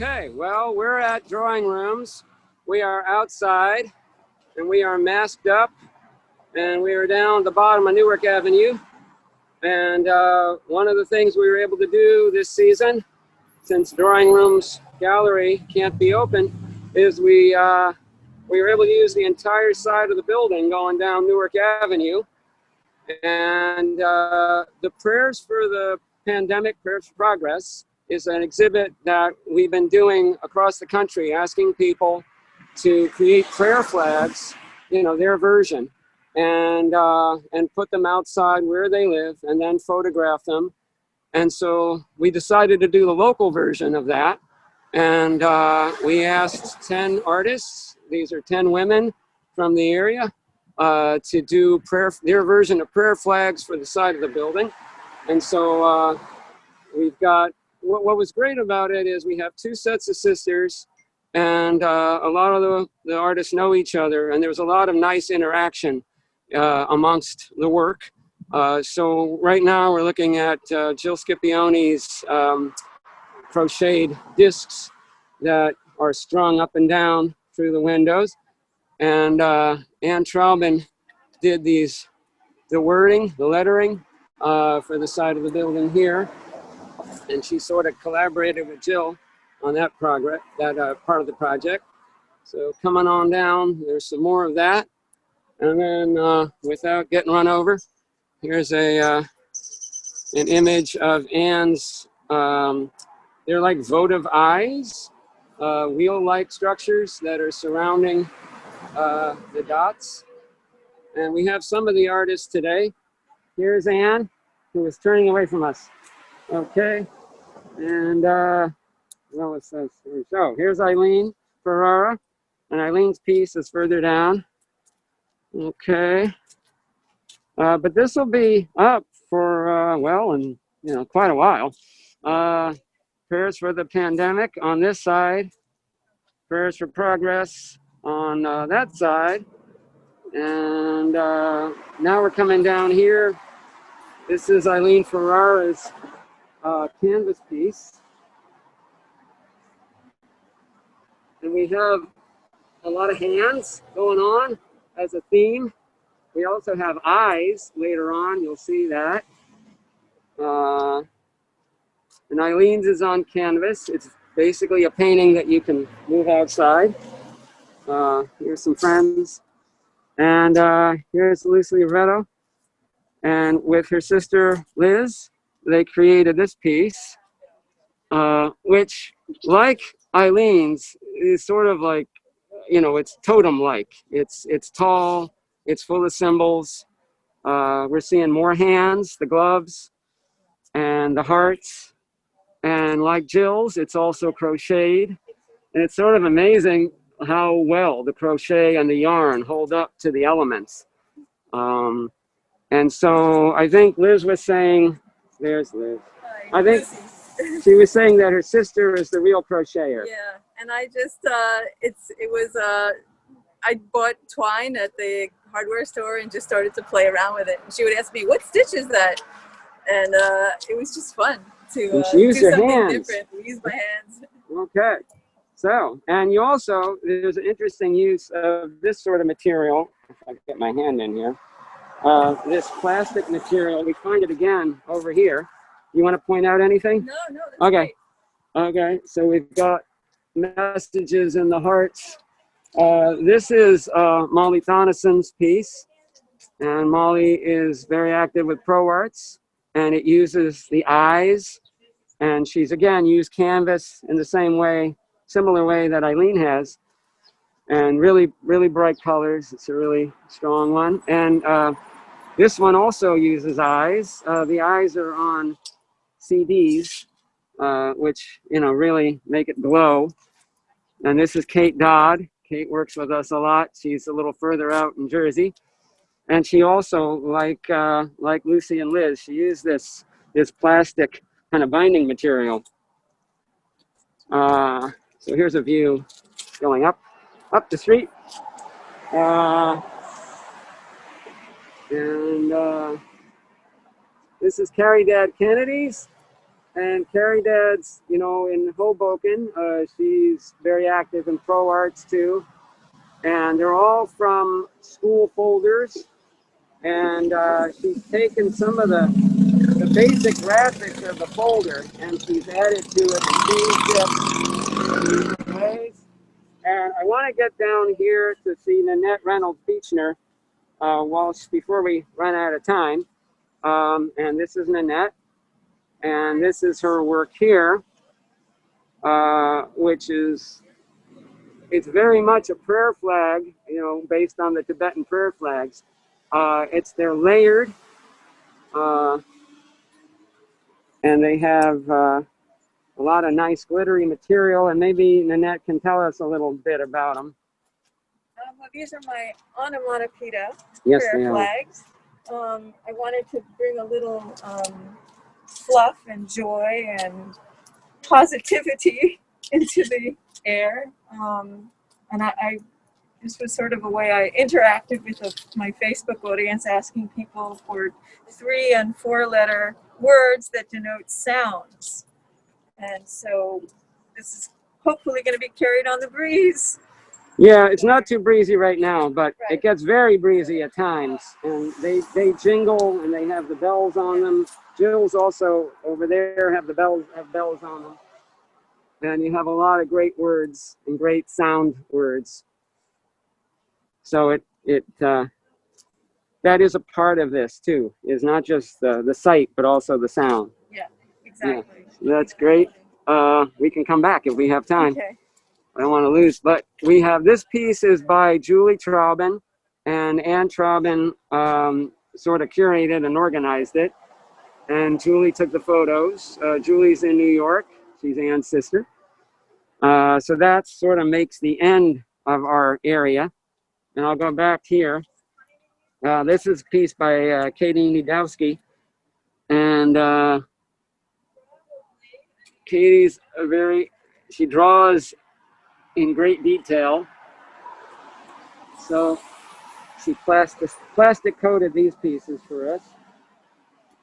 Okay, well, we're at drawing rooms. We are outside and we are masked up and we are down at the bottom of Newark Avenue. And one of the things we were able to do this season, since drawing rooms gallery can't be open, is we were able to use the entire side of the building going down Newark Avenue. And the Prayers for the Pandemic, Prayers for Progress, is an exhibit that we've been doing across the country, asking people to create prayer flags, their version, and put them outside where they live and then photograph them. And so we decided to do the local version of that. And we asked 10 artists, these are 10 women from the area, to do their version of prayer flags for the side of the building. And so we've got, what was great about it is we have 2 sets of sisters, and a lot of the artists know each other, and there's a lot of nice interaction amongst the work. So right now we're looking at Jill Scipione's crocheted discs that are strung up and down through the windows. And Ann Traubin did the wording, the lettering for the side of the building here. And she sort of collaborated with Jill on that part of the project. So coming on down, there's some more of that. And then without getting run over, here's an image of Ann's, they're like votive eyes, wheel-like structures that are surrounding the dots. And we have some of the artists today. Here's Ann, who is turning away from us. Okay, and well, it says, so here's Eileen Ferrara, and Eileen's piece is further down. Okay, but this will be up for, well, in quite a while. Prayers for the Pandemic on this side, Prayers for Progress on that side, and now we're coming down here. This is Eileen Ferrara's canvas piece, and we have a lot of hands going on as a theme. We also have eyes later on, you'll see that. And Eileen's is on canvas. It's basically a painting that you can move outside. Here's some friends. And here's Lucy Loretto. And with her sister Liz, they created this piece, which, like Eileen's, is sort of like, it's totem-like. It's tall, it's full of symbols. We're seeing more hands, the gloves, and the hearts. And like Jill's, it's also crocheted. And it's sort of amazing how well the crochet and the yarn hold up to the elements. And so I think Liz was saying, there's Liz. Hi, I think she was saying that her sister is the real crocheter. Yeah, and I just, I bought twine at the hardware store and just started to play around with it. And she would ask me, what stitch is that? And it was just fun to use do your something hands. different. Use my hands. Okay. So, and you also, there's an interesting use of this sort of material. If I get my hand in here. This plastic material, we find it again over here. You want to point out anything? No, that's okay. Great. Okay, so we've got messages in the hearts. This is Molly Thonison's piece, and Molly is very active with ProArts, and it uses the eyes, and she's again used canvas in the same way, similar way that Eileen has, and really, really bright colors. It's a really strong one. And this one also uses eyes. The eyes are on CDs, which, really make it glow. And this is Kate Dodd. Kate works with us a lot. She's a little further out in Jersey. And she also, like Lucy and Liz, she used this plastic kind of binding material. So here's a view going up the street. And this is Carrie Dad Kennedy's. And Carrie Dad's, you know, in Hoboken. She's very active in pro arts too. And they're all from school folders. And she's taken some of the basic graphics of the folder and she's added to it and changed it in ways. And I want to get down here to see Nanette Reynolds Beechner before we run out of time. And this is Nanette. And this is her work here, which is, it's very much a prayer flag, you know, based on the Tibetan prayer flags. They're layered, and they have a lot of nice glittery material, and maybe Nanette can tell us a little bit about them. Well, these are my onomatopoeia Yes, prayer flags. I wanted to bring a little fluff and joy and positivity into the air. And this was sort of a way I interacted with my Facebook audience, asking people for 3- and 4-letter words that denote sounds. And so this is hopefully going to be carried on the breeze. Yeah, it's not too breezy right now, but Right. it gets very breezy at times. And they jingle and they have the bells on them. Jill's also over there have bells on them. And you have a lot of great words and great sound words. So that is a part of this too. Is not just the sight, but also the sound. Yeah, exactly. Yeah, that's great. We can come back if we have time. Okay. I don't want to lose, but we have this piece is by Julie Traubin, and Ann Traubin sort of curated and organized it. And Julie took the photos. Julie's in New York. She's Ann's sister. So that sort of makes the end of our area. And I'll go back here. This is a piece by Katie Nidowski. And Katie's she draws in great detail. So she plastic coated these pieces for us.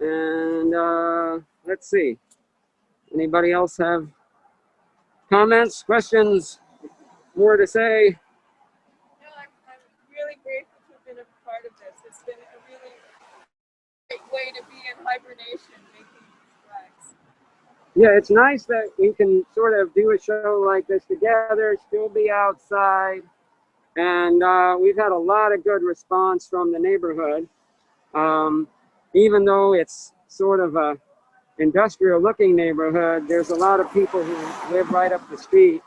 And let's see. Anybody else have comments, questions, more to say? No, I'm really grateful to have been a part of this. It's been a really great way to be in hibernation, making these flags. Yeah, it's nice that we can sort of do a show like this together, still be outside. And we've had a lot of good response from the neighborhood. Even though it's sort of a industrial looking neighborhood, there's a lot of people who live right up the street.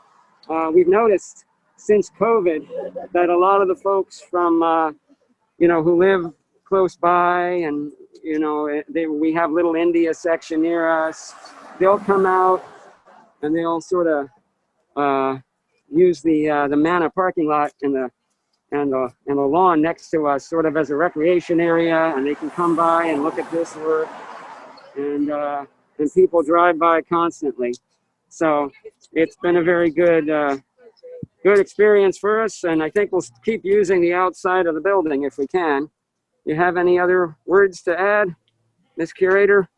We've noticed since COVID that a lot of the folks from, who live close by and, we have Little India section near us, they'll come out and they'll sort of use the Manna parking lot and the lawn next to us sort of as a recreation area, and they can come by and look at this work, and people drive by constantly. So it's been a very good experience for us, and I think we'll keep using the outside of the building if we can. You have any other words to add, Ms. Curator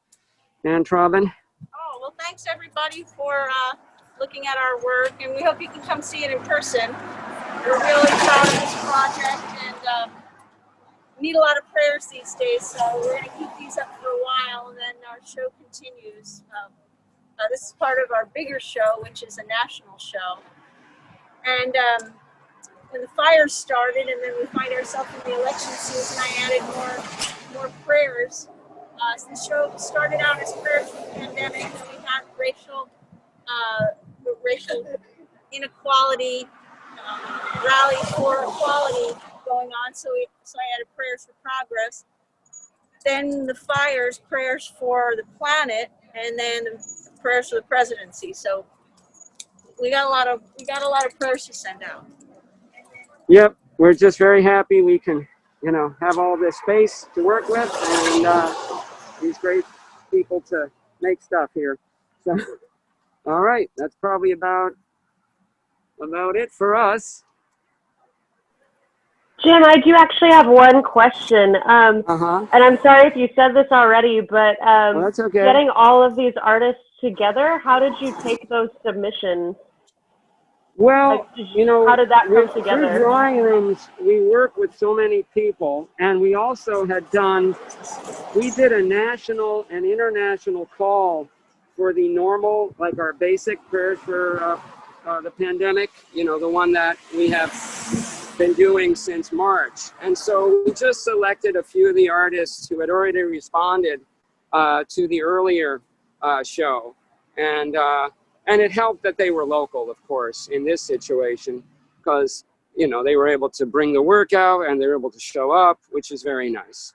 Ann Traubin? Oh, well, thanks everybody for looking at our work, and we hope you can come see it in person. We're really proud of this project, and we need a lot of prayers these days, so we're going to keep these up for a while, and then our show continues. This is part of our bigger show, which is a national show. And when the fires started, and then we find ourselves in the election season, I added more prayers. So the show started out as prayers for the pandemic, and we had racial inequality, rally for equality going on. So I added prayers for progress. Then the fires, prayers for the planet, and then the prayers for the presidency. So we got a lot of prayers to send out. Yep, we're just very happy we can, have all this space to work with and these great people to make stuff here. So, all right, that's probably about it for us. Jim, I do actually have one question. And I'm sorry if you said this already, but Well, that's okay. getting all of these artists together? How did you take those submissions? Well, you know, how did that come through together? drawing rooms, we work with so many people, and we also we did a national and international call for the normal, like our basic prayers for the pandemic, you know, the one that we have been doing since March. And so we just selected a few of the artists who had already responded to the earlier show. And it helped that they were local, of course, in this situation, because, you know, they were able to bring the work out and they were able to show up, which is very nice.